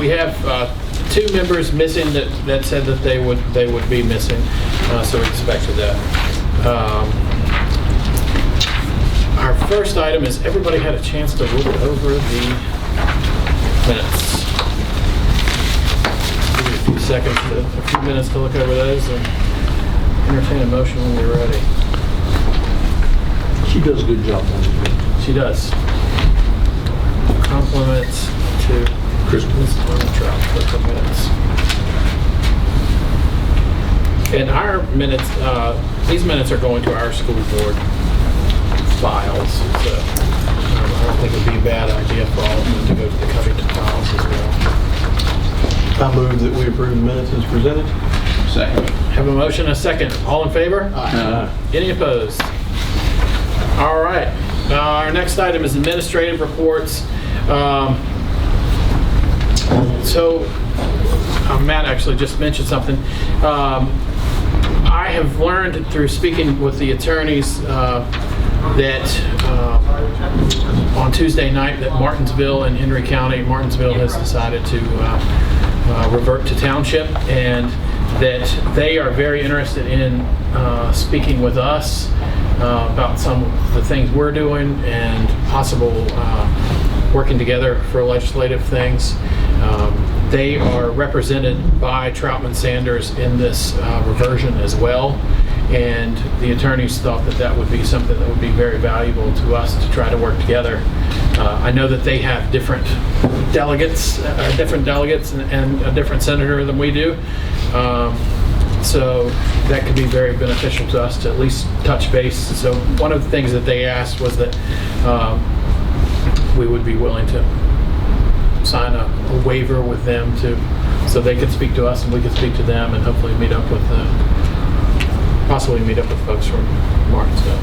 we have 2 members missing that said that they would be missing, so we expected that. Our first item is everybody had a chance to look over the minutes. Give you a few seconds, a few minutes to look over those and entertain a motion when you're ready. She does a good job on it. She does. Compliments to Ms. Armentrout for the minutes. And our minutes, these minutes are going to our school board files, so I don't think it would be a bad idea for all of them to go to the Covington files as well. I move that we approve the minutes as presented. Second. Have a motion and a second. All in favor? Any opposed? All right. Our next item is administrative reports. So Matt actually just mentioned something. I have learned through speaking with the attorneys that on Tuesday night that Martinsville and Henry County, Martinsville has decided to revert to township, and that they are very interested in speaking with us about some of the things we're doing and possible working together for legislative things. They are represented by Troutman Sanders in this reversion as well, and the attorneys thought that that would be something that would be very valuable to us to try to work together. I know that they have different delegates and a different senator than we do. So that could be very beneficial to us to at least touch base. So one of the things that they asked was that we would be willing to sign a waiver with them so they could speak to us and we could speak to them, and hopefully possibly meet up with folks from Martinsville.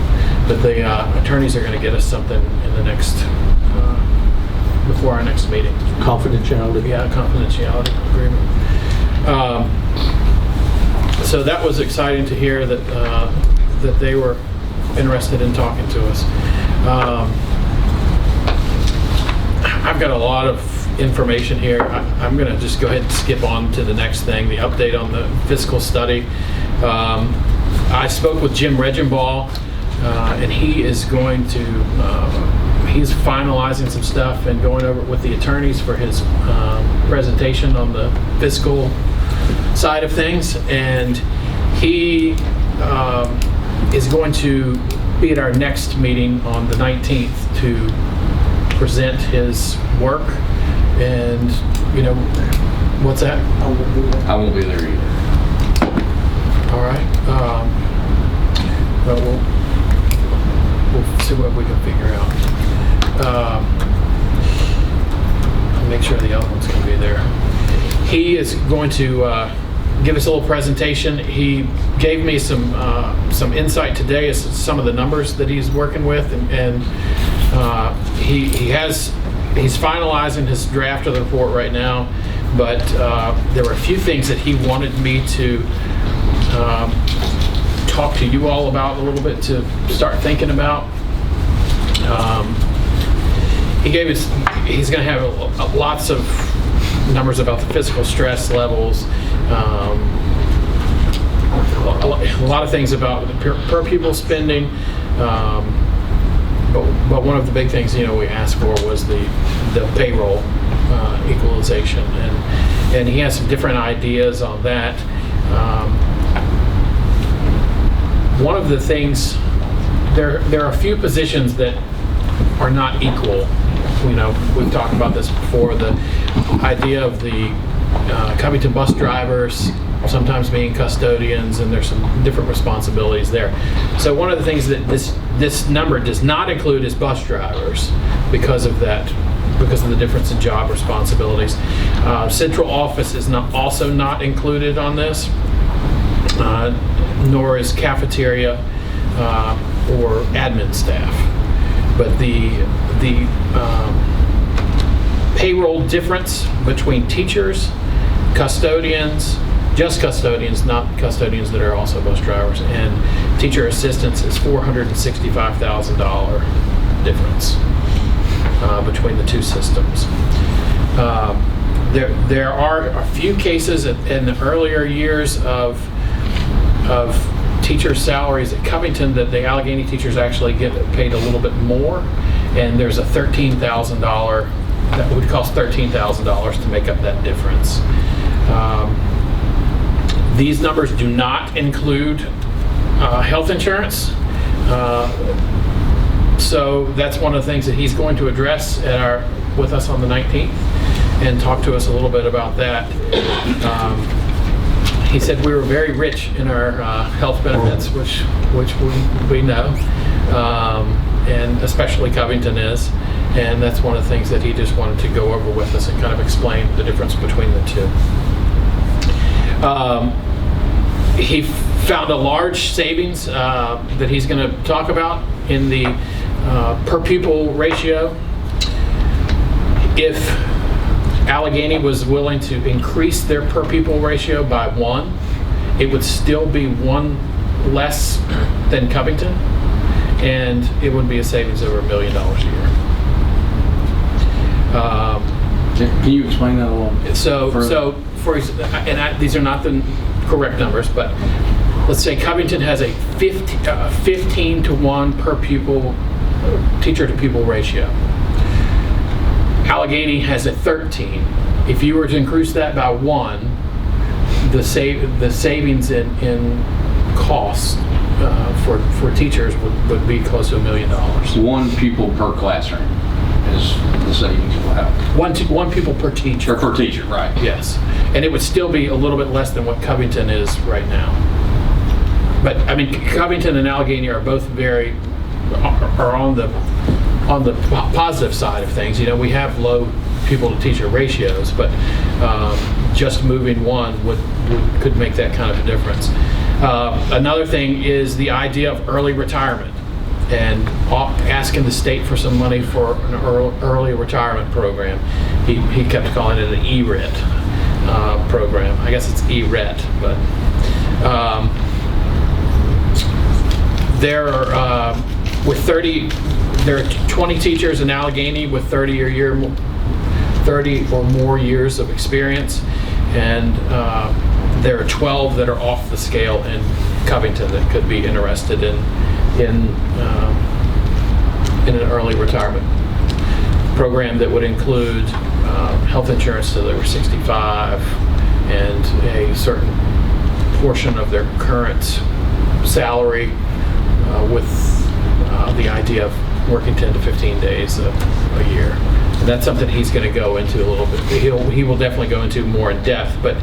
But the attorneys are going to get us something in the next, before our next meeting. Confidentiality. Yeah, confidentiality agreement. So that was exciting to hear that they were interested in talking to us. I've got a lot of information here. I'm going to just go ahead and skip on to the next thing, the update on the fiscal study. I spoke with Jim Regenbaugh, and he is going to, he's finalizing some stuff and going over it with the attorneys for his presentation on the fiscal side of things, and he is going to be at our next meeting on the 19th to present his work. And what's that? I won't be there either. All right. But we'll see what we can figure out. I'll make sure the other one's going to be there. He is going to give us a little presentation. He gave me some insight today as to some of the numbers that he's working with, and he's finalizing his draft of the report right now. But there were a few things that he wanted me to talk to you all about a little bit to start thinking about. He's going to have lots of numbers about the fiscal stress levels, a lot of things about the per pupil spending, but one of the big things we asked for was the payroll equalization, and he has some different ideas on that. One of the things, there are a few positions that are not equal. We've talked about this before, the idea of the Covington bus drivers sometimes being custodians, and there's some different responsibilities there. So one of the things that this number does not include is bus drivers because of the difference in job responsibilities. Central office is also not included on this, nor is cafeteria or admin staff. But the payroll difference between teachers, custodians, just custodians, not custodians that are also bus drivers, and teacher assistants is $465,000 difference between the two systems. There are a few cases in the earlier years of teacher salaries at Covington that the Allegheny teachers actually get paid a little bit more, and there's a $13,000 that would cost $13,000 to make up that difference. These numbers do not include health insurance. So that's one of the things that he's going to address with us on the 19th and talk to us a little bit about that. He said we were very rich in our health benefits, which we know, and especially Covington is. And that's one of the things that he just wanted to go over with us and kind of explain the difference between the two. He found a large savings that he's going to talk about in the per pupil ratio. If Allegheny was willing to increase their per pupil ratio by 1, it would still be 1 less than Covington, and it would be a savings over $1 million a year. Can you explain that a little? These are not the correct numbers, but let's say Covington has a 15 to 1 per pupil teacher to pupil ratio. Allegheny has a 13. If you were to increase that by 1, the savings in cost for teachers would be close to $1 million. 1 pupil per classroom is the savings we'll have. One pupil per teacher. Per teacher, right. Yes. And it would still be a little bit less than what Covington is right now. But I mean, Covington and Allegheny are both are on the positive side of things. You know, we have low pupil to teacher ratios, but just moving 1 could make that kind of a difference. Another thing is the idea of early retirement and asking the state for some money for an early retirement program. He kept calling it an ERET program. I guess it's ERET, but there are 20 teachers in Allegheny with 30 or more years of experience, and there are 12 that are off the scale in Covington that could be interested in an early retirement program that would include health insurance till they were 65 and a certain portion of their current salary with the idea of working 10 to 15 days a year. And that's something he's going to go into a little bit. He will definitely go into more in depth, but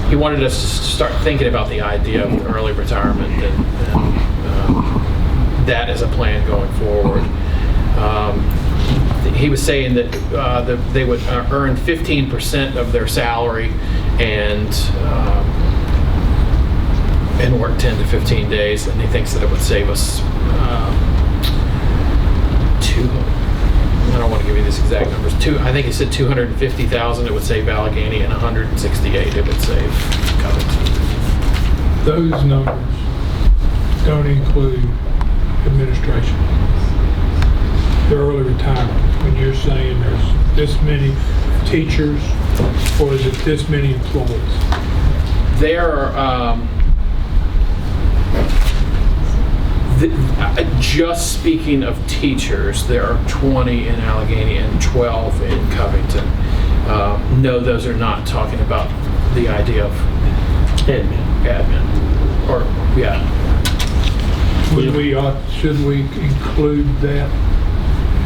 he wanted us to start thinking about the idea of early retirement and that as a plan going forward. He was saying that they would earn 15% of their salary and work 10 to 15 days, and he thinks that it would save us I don't want to give you these exact numbers. I think he said $250,000 it would save Allegheny, and $168,000 it would save Covington. Those numbers don't include administration. The early retirement. When you're saying there's this many teachers, or is it this many employees? There are just speaking of teachers, there are 20 in Allegheny and 12 in Covington. No, those are not talking about the idea of admin. Or, yeah. Should we include that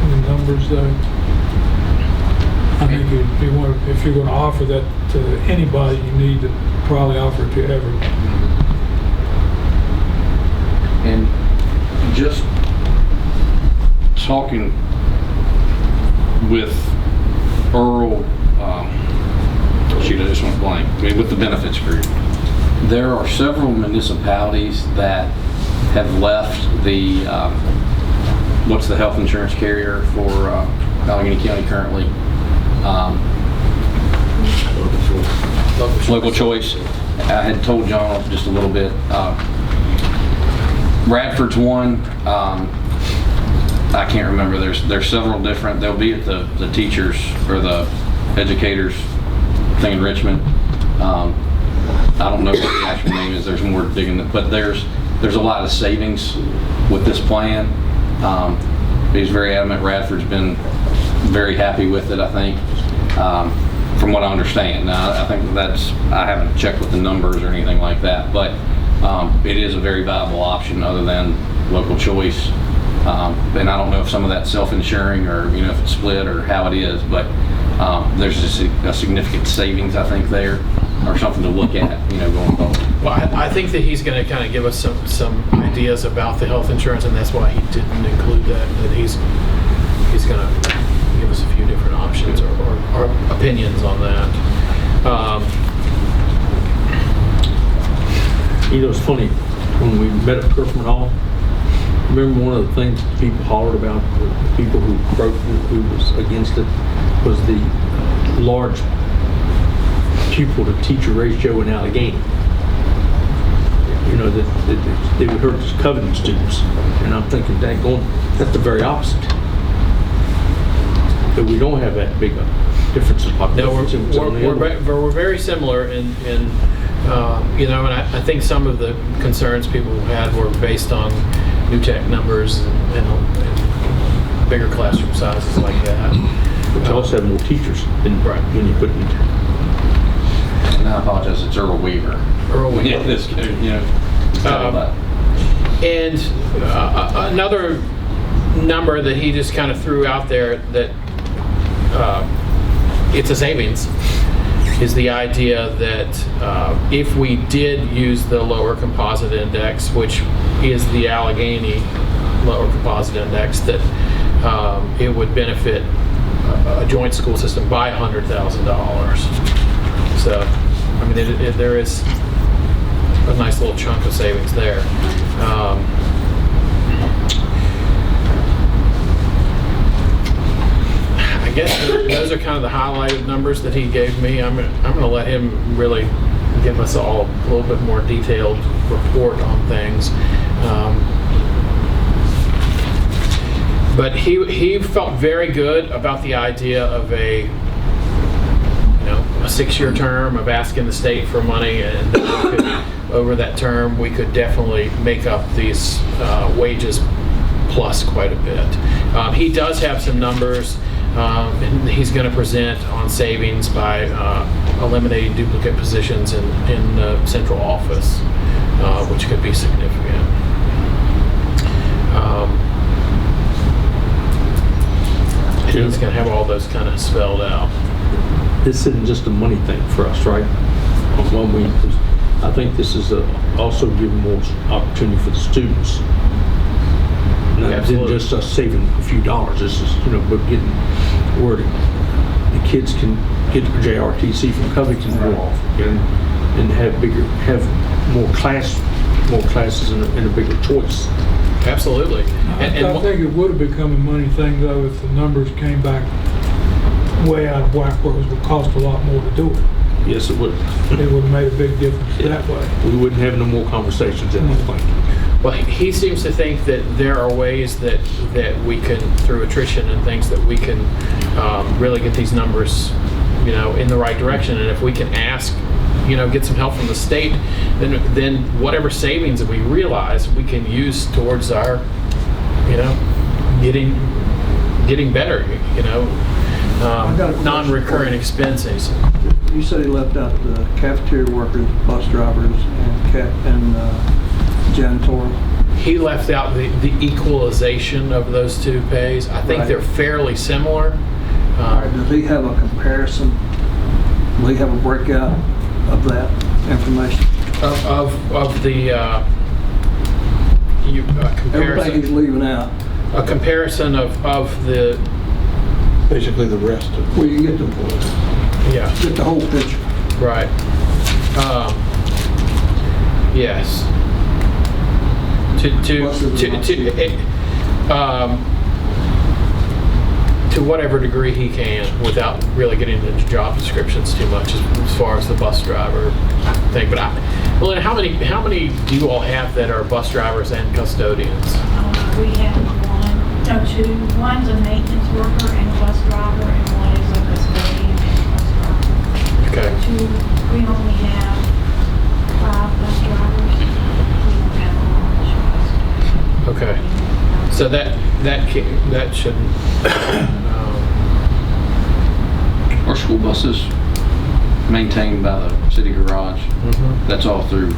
in the numbers, though? I think if you're going to offer that to anybody, you need to probably offer it to everyone. And just talking with Earl, I just went blank, with the benefits group, there are several municipalities that have left the, what's the health insurance carrier for Allegheny County currently? Local choice. I had told John just a little bit. Bradford's one. I can't remember. There's several different. They'll be at the teachers or the educators thing in Richmond. I don't know what the actual name is. There's more digging, but there's a lot of savings with this plan. He's very adamant. Radford's been very happy with it, I think, from what I understand. Now, I think I haven't checked with the numbers or anything like that, but it is a very viable option other than local choice. And I don't know if some of that's self-insuring or, if it's split or how it is, but there's a significant savings, I think, there, or something to look at, going forward. Well, I think that he's going to kind of give us some ideas about the health insurance, and that's why he didn't include that he's going to give us a few different options or opinions on that. It's funny, when we met at Kerfman Hall, remember one of the things that people hollered about, the people who was against it, was the large pupil to teacher ratio in Allegheny. That they would hurt the Covenant students. And I'm thinking, that's the very opposite. That we don't have that big a difference in population. No, we're very similar in and I think some of the concerns people had were based on new tech numbers and bigger classroom sizes like that. But you also have more teachers than when you put in. And I apologize, it's Earl Weaver. Yeah, this kid, And another number that he just kind of threw out there that it's a savings is the idea that if we did use the lower composite index, which is the Allegheny lower composite index, that it would benefit a joint school system by $100,000. So, I mean, there is a nice little chunk of savings there. I guess those are kind of the highlighted numbers that he gave me. I'm going to let him really give us all a little bit more detailed report on things. But he felt very good about the idea of a 6-year term of asking the state for money, and that we could, over that term, we could definitely make up these wages plus quite a bit. He does have some numbers. And he's going to present on savings by eliminating duplicate positions in the central office, which could be significant. And he's going to have all those kind of spelled out. This isn't just a money thing for us, right? I think this is also giving more opportunity for the students. Not just us saving a few dollars. This is, but getting where the kids can get their JRTC from Covington and have more classes and a bigger choice. Absolutely. I think it would have become a money thing though if the numbers came back way out of whack, where it would cost a lot more to do it. Yes, it would. It would have made a big difference that way. We wouldn't have no more conversations in the plan. Well, he seems to think that there are ways that we can, through attrition and things, that we can really get these numbers, in the right direction. And if we can ask, get some help from the state, then whatever savings that we realize, we can use towards our, getting better, non-recurring expenses. You said he left out the cafeteria workers, bus drivers, and janitorial. He left out the equalization of those two pays. I think they're fairly similar. Does he have a comparison? Will he have a breakout of that information? Of the comparison. Everything he's leaving out. A comparison of the Basically the rest of Well, you get yeah. the whole picture. Right. Yes. To whatever degree he can, without really getting into job descriptions too much, as far as the bus driver thing. But and how many do you all have that are bus drivers and custodians? We have two. One's a maintenance worker and a bus driver, and one is a custodian and a bus driver. Okay. We only have 5 bus drivers. We don't have a large bus. Okay. So that shouldn't. Our school buses maintained by the city garage. Mhm. That's all through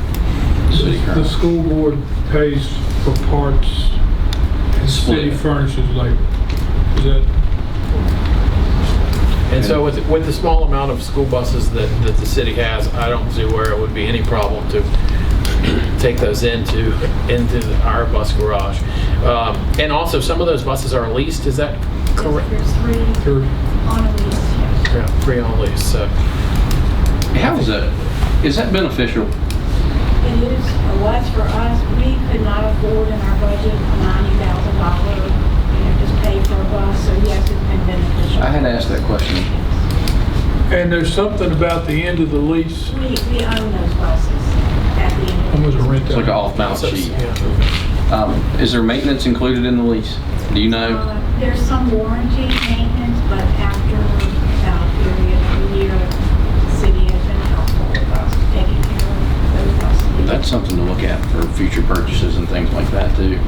the city The current. school board pays for parts and city Split. furnishes labor. Is that, And so with the small amount of school buses that the city has, I don't see where it would be any problem to take those into our bus garage. And also, some of those buses are leased, is that correct? There's 3 or on a lease, yes. Yeah, 3 on lease, so. How is that? Is that beneficial? It is, it was for us, we could not afford in our budget a $90,000, just pay for a bus, so yes, it's been beneficial. I had asked that question. and there's something about the end of the lease, We own those buses at the end. almost a rent It's like an out. off-balance sheet. Yeah. Is there maintenance included in the lease? Do you know? There's some warranty maintenance, but after about a period of a year, the city has been helpful with us taking care of those buses. That's something to look at for future purchases and things like that too.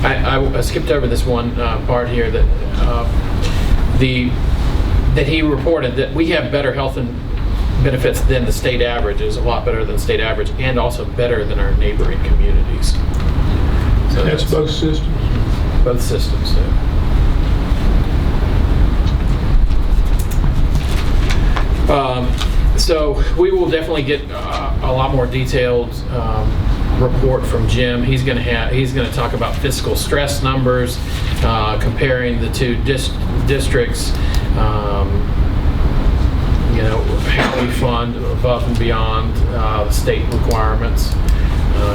I skipped over this one part here that that he reported that we have better health and benefits than the state average, is a lot better than state average, and also better than our neighboring communities. So That's both systems. both systems. So we will definitely get a lot more detailed report from Jim. He's going to talk about fiscal stress numbers, comparing the two districts. How we fund above and beyond the state requirements.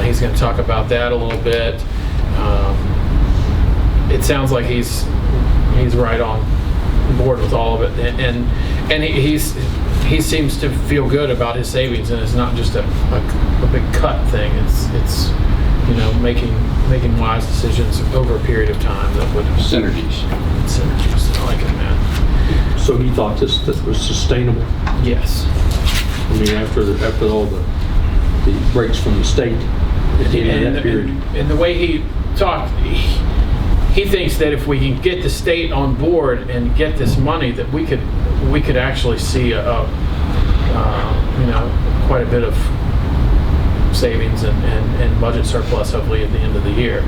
He's going to talk about that a little bit. It sounds like he's right on board with all of it, and he seems to feel good about his savings, and it's not just a big cut thing. It's making wise decisions over a period of time that would Synergies. synergies. I like it, man. So he thought this was sustainable? Yes. I mean, after all the breaks from the state at the end of that period. And the way he talked, he thinks that if we can get the state on board and get this money, that we could actually see quite a bit of savings and budget surplus hopefully at the end of the year.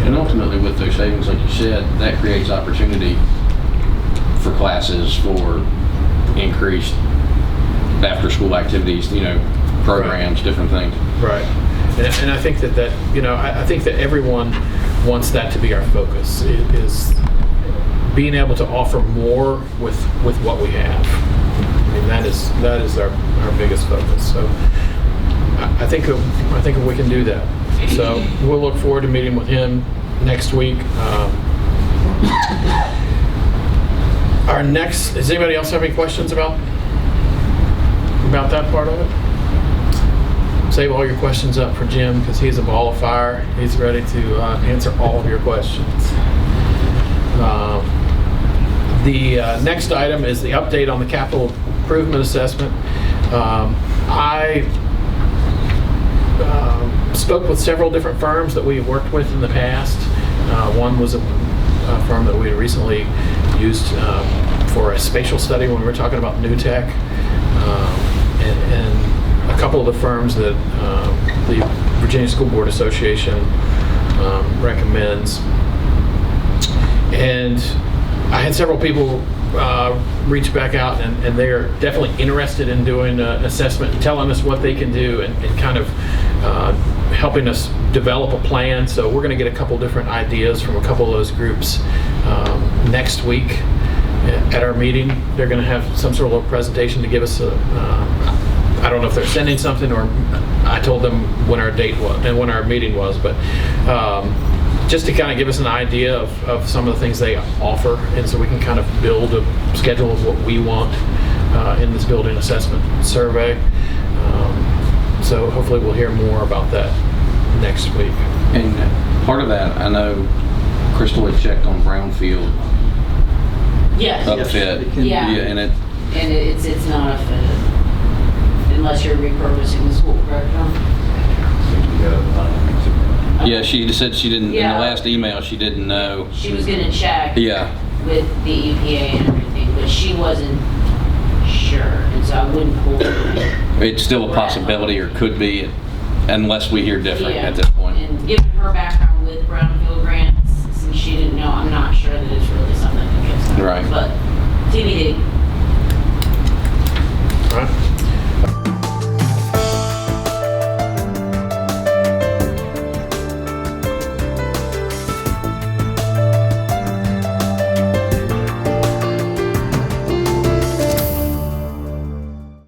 And ultimately with those savings, like you said, that creates opportunity for classes, for increased after-school activities, programs, different things. Right. And I think that I think that everyone wants that to be our focus, is being able to offer more with what we have. I mean, that is our biggest focus. So I think we can do that. So we'll look forward to meeting with him next week. Does anybody else have any questions about that part of it? Save all your questions up for Jim, because he's a ball of fire. He's ready to answer all of your questions. The next item is the update on the capital improvement assessment. I spoke with several different firms that we've worked with in the past. One was a firm that we had recently used for a spatial study when we were talking about new tech, and a couple of the firms that the Virginia School Board Association recommends. And I had several people reach back out, and they are definitely interested in doing an assessment and telling us what they can do, and kind of helping us develop a plan. So we're going to get a couple different ideas from a couple of those groups next week at our meeting. They're going to have some sort of presentation to give us I don't know if they're sending something, or I told them when our date was and when our meeting was, but just to kind of give us an idea of some of the things they offer, and so we can kind of build a schedule of what we want in this building assessment survey. So hopefully we'll hear more about that next week. And part of that, I know Crystal had checked on Brownfield Yes. upfit. it can- Yeah. And it, And it's not a fit, unless you're repurposing the school, correct, John? yeah, she just said she didn't, in the Yeah. last email, she didn't know. She was gonna check Yeah, with the EPA and everything, but she wasn't sure, and so I wouldn't hold her. it's still a possibility or could be unless we hear different Yeah. at this point. And given her background with brownfield grants, since she didn't know, I'm not sure that it's really something that gets done. Right. But TBD.